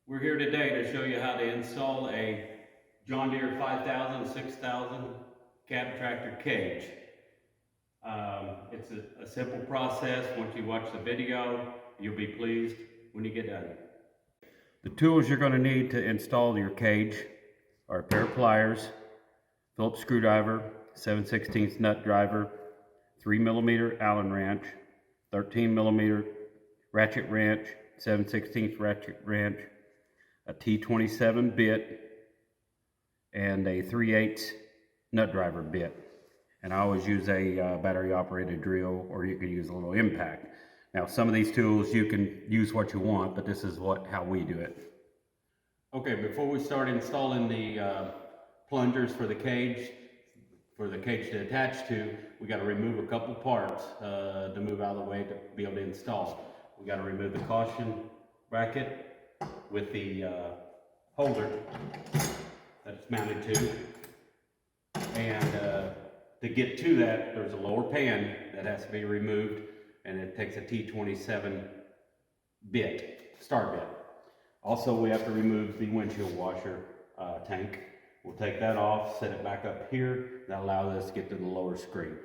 We're here today to show you how to install a John Deere 5000, 6000 cab tractor cage. It's a simple process. Once you watch the video, you'll be pleased when you get done. The tools you're going to need to install your cage are a pair of pliers, Phillips screwdriver, 7/16 nut driver, 3mm Allen wrench, 13mm ratchet wrench, 7/16 ratchet wrench, a T27 bit, and a 3/8 nut driver bit. And I always use a battery operated drill, or you could use a little impact. Now some of these tools you can use what you want, but this is how we do it. Okay, before we start installing the plungers for the cage to attach to, we got to remove a couple parts to move out of the way to be able to install. We got to remove the caution bracket with the holder that it's mounted to, and to get to that, there's a lower pan that has to be removed, and it takes a T27 bit, star bit. Also, we have to remove the windshield washer tank. We'll take that off, set it back up here. That allows us to get to the lower screen.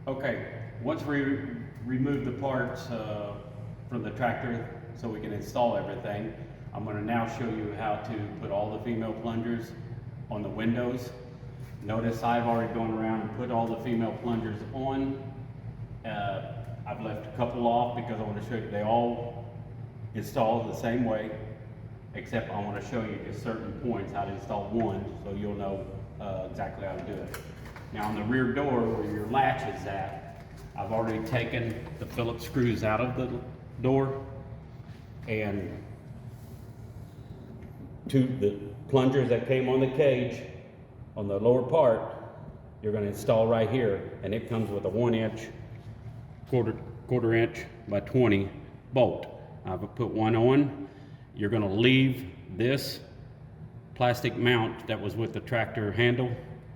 Okay, once we remove the parts from the tractor so we can install everything, I'm going to now show you how to put all the female plungers on the windows. Notice I've already gone around and put all the female plungers on. I've left a couple off because I want to show you they all install the same way, except I want to show you at certain points how to install one so you'll know exactly how to do it. Now on the rear door where your latch is at, I've already taken the Phillips screws out of the door, and the plungers that came on the cage on the lower part, you're going to install right here, and it comes with a 1-inch, quarter inch by 20 bolt. I've put one on. You're going to leave this plastic mount that was with the tractor handle.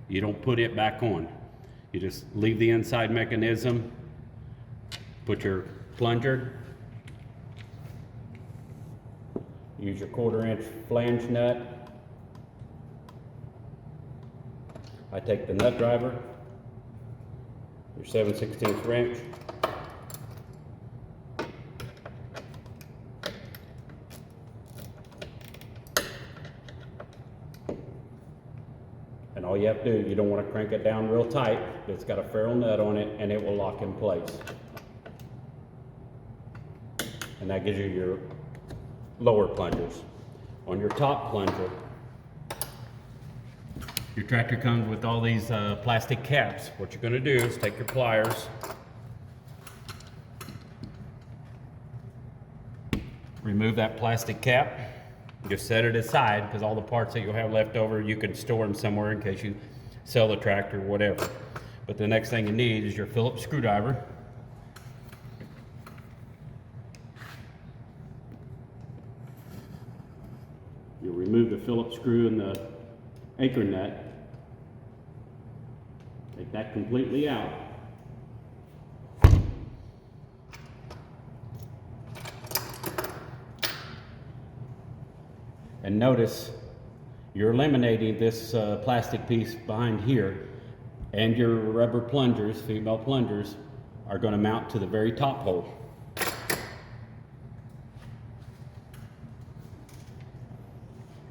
You don't put it back on. You just leave the inside mechanism, put your plunger, use your 1/4 inch flange nut. I take the nut driver, your 7/16 wrench, and all you have to do, you don't want to crank it down real tight. It's got a ferrule nut on it, and it will lock in place. And that gives you your lower plungers. On your top plunger, your tractor comes with all these plastic caps. What you're going to do is take your pliers, remove that plastic cap, just set it aside, because all the parts that you'll have left over, you can store them somewhere in case you sell the tractor, whatever. But the next thing you need is your Phillips screwdriver. You'll remove the Phillips screw and the anchor nut. Take that completely out. And notice you're eliminating this plastic piece behind here, and your rubber plungers, female plungers, are going to mount to the very top hole.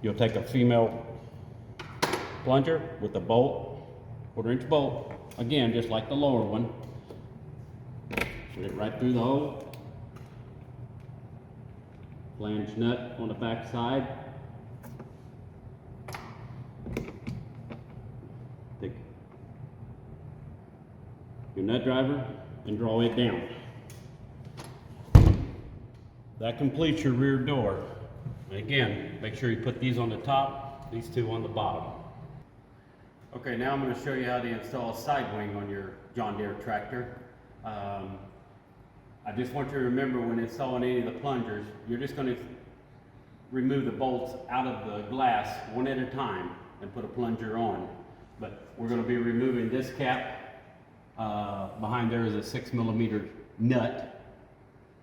You'll take a female plunger with a bolt, 1/4 inch bolt, again just like the lower one. Put it right through the hole. Flange nut on the back side. Take your nut driver and draw it down. That completes your rear door. And again, make sure you put these on the top, these two on the bottom. Okay, now I'm going to show you how to install a side wing on your John Deere tractor. I just want you to remember when installing any of the plungers, you're just going to remove the bolts out of the glass one at a time and put a plunger on. But we're going to be removing this cap. Behind there is a 6mm nut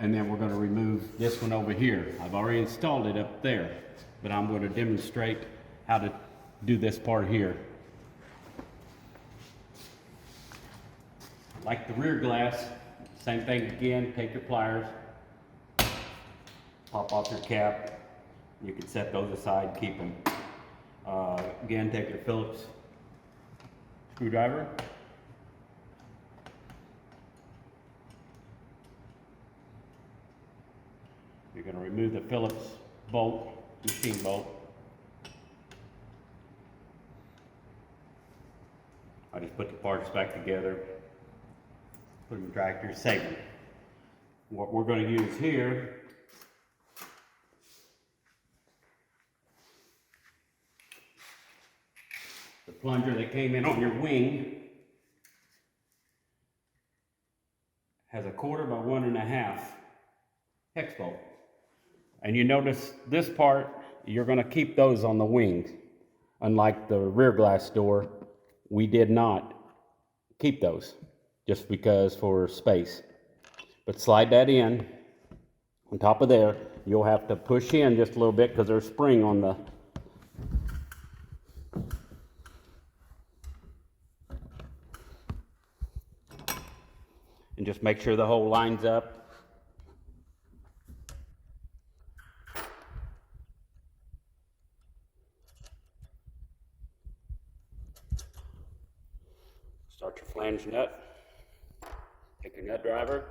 and then we're going to remove this one over here. I've already installed it up there, but I'm going to demonstrate how to do this part here. Like the rear glass, same thing again. Take your pliers, pop off your cap. You can set those aside, keep them. Again, take your Phillips screwdriver. You're going to remove the Phillips bolt, machine bolt. I just put the parts back together, put them in the tractor, save them. What we're going to use here the plunger that came in on your wing has a 1/4 by 1.5 hex bolt. And you notice this part, you're going to keep those on the wing. Unlike the rear glass door, we did not keep those just because for space. But slide that in on top of there. You'll have to push in just a little bit because there's a spring on the and just make sure the hole lines up. Start your flange nut. Take your nut driver.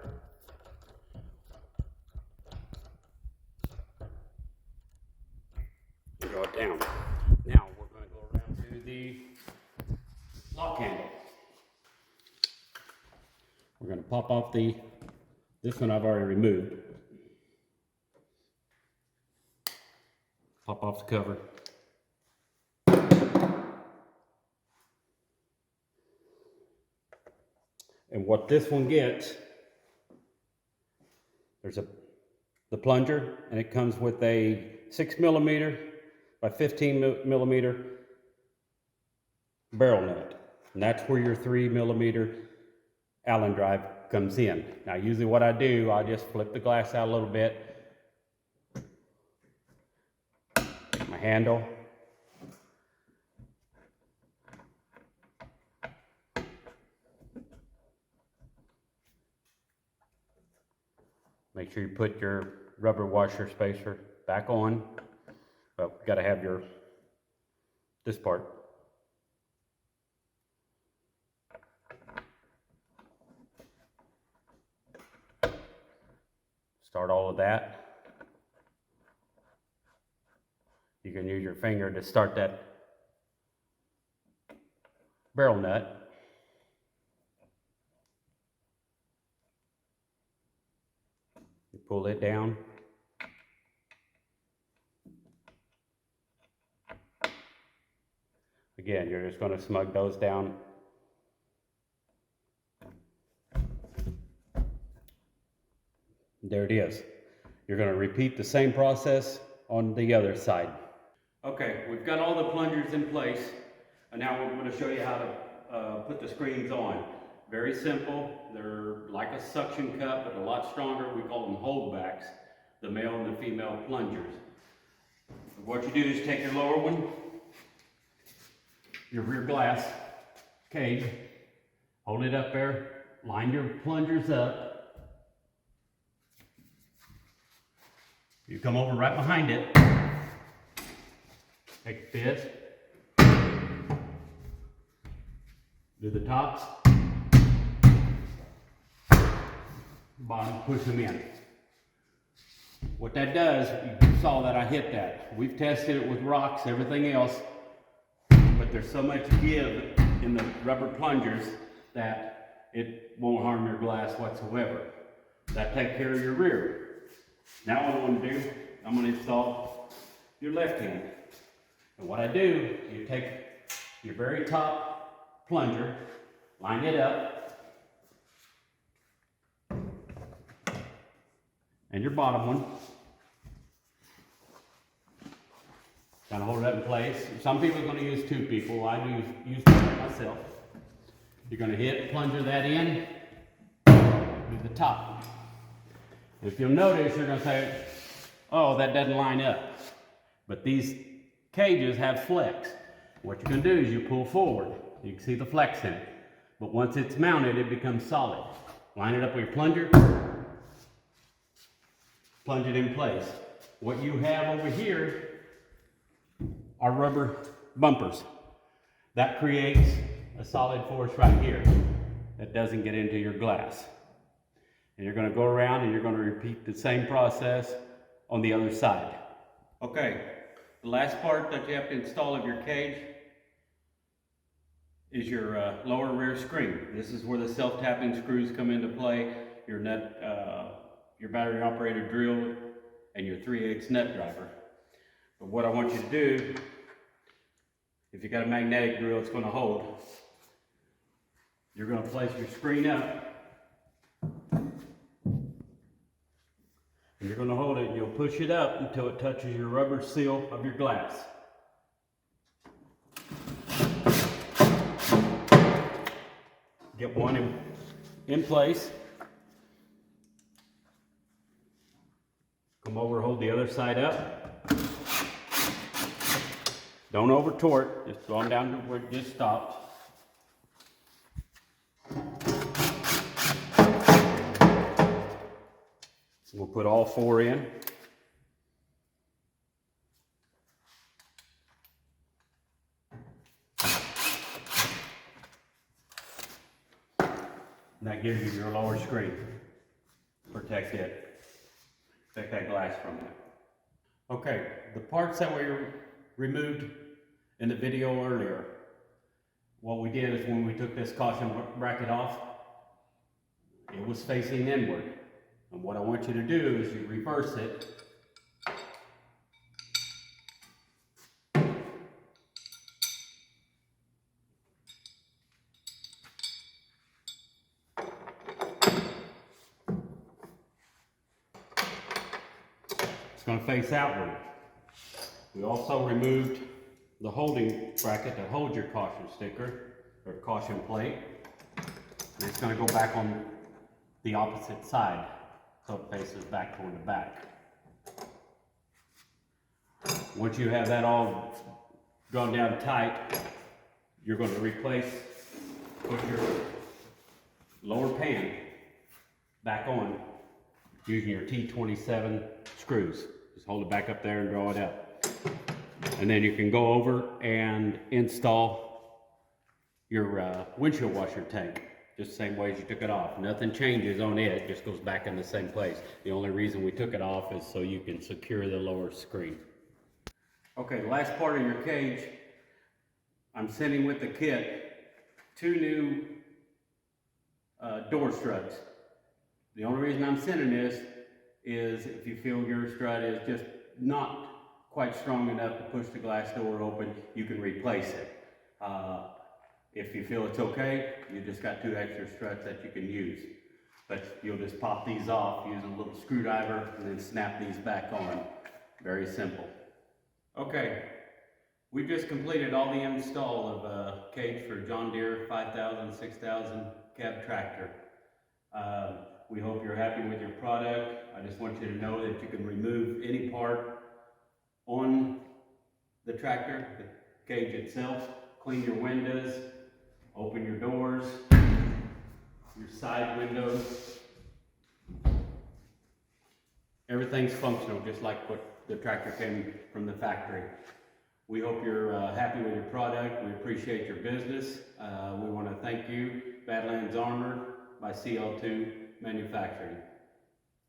And draw it down. Now we're going to go around to the lock handle. We're going to pop off this one I've already removed. Pop off the cover. And what this one gets, there's the plunger, and it comes with a 6mm by 15mm barrel nut. And that's where your 3mm Allen drive comes in. Now usually what I do, I just flip the glass out a little bit, take my handle, make sure you put your rubber washer spacer back on, but you got to have this part. Start all of that. You can use your finger to start that barrel nut. You pull it down. Again, you're just going to smug those down. There it is. You're going to repeat the same process on the other side. Okay, we've got all the plungers in place, and now we're going to show you how to put the screens on. Very simple. They're like a suction cup, but a lot stronger. We call them holdbacks, the male and the female plungers. What you do is take your lower one, your rear glass cage, hold it up there, line your plungers up. You come over right behind it, take the fist, do the tops, bottom, push them in. What that does, you saw that I hit that. We've tested it with rocks, everything else, but there's so much give in the rubber plungers that it won't harm your glass whatsoever. That takes care of your rear. Now what I want to do, I'm going to install your left hand. And what I do, you take your very top plunger, line it up, and your bottom one. Kind of hold it up in place. Some people are going to use 2 people. I use one myself. You're going to plunger that in, do the top. If you'll notice, you're gonna say, oh, that doesn't line up. But these cages have flex. What you're gonna do is you pull forward. You can see the flex in it. But once it's mounted, it becomes solid. Line it up with your plunger. Plunge it in place. What you have over here are rubber bumpers. That creates a solid force right here that doesn't get into your glass. And you're going to go around and you're going to repeat the same process on the other side. Okay, the last part that you have to install of your cage is your lower rear screen. This is where the self-tapping screws come into play, your nut, your battery operated drill, and your 3/8 nut driver. But what I want you to do, if you got a magnetic drill it's going to hold, you're going to place your screen up, and you're going to hold it and you'll push it up until it touches your rubber seal of your glass. Get one in place. Come over, hold the other side up. Don't over tort, just go on down to where it just stops. We'll put all four in. And that gives you your lower screen. Protect it. Protect that glass from it. Okay, the parts that we removed in the video earlier, what we did is when we took this caution bracket off, it was facing inward. And what I want you to do is you reverse it. It's going to face outward. We also removed the holding bracket that holds your caution sticker or caution plate. And it's going to go back on the opposite side, so it faces back toward the back. Once you have that all drawn down tight, you're going to put your lower pan back on using your T27 screws. Just hold it back up there and draw it up. And then you can go over and install your windshield washer tank. Just the same way as you took it off. Nothing changes on it, just goes back in the same place. The only reason we took it off is so you can secure the lower screen. Okay, last part of your cage, I'm sending with the kit 2 new door struts. The only reason I'm sending this is if you feel your strut is just not quite strong enough to push the glass door open, you can replace it. If you feel it's okay, you just got 2 extra struts that you can use. But you'll just pop these off using a little screwdriver and then snap these back on. Very simple. Okay, we just completed all the install of a cage for John Deere 5000, 6000 cab tractor. We hope you're happy with your product. I just want you to know that you can remove any part on the tractor, the cage itself, clean your windows, open your doors, your side windows. Everything's functional, just like what the tractor came from the factory. We hope you're happy with your product. We appreciate your business. We want to thank you, Badlands Armor by CL2 Manufacturing.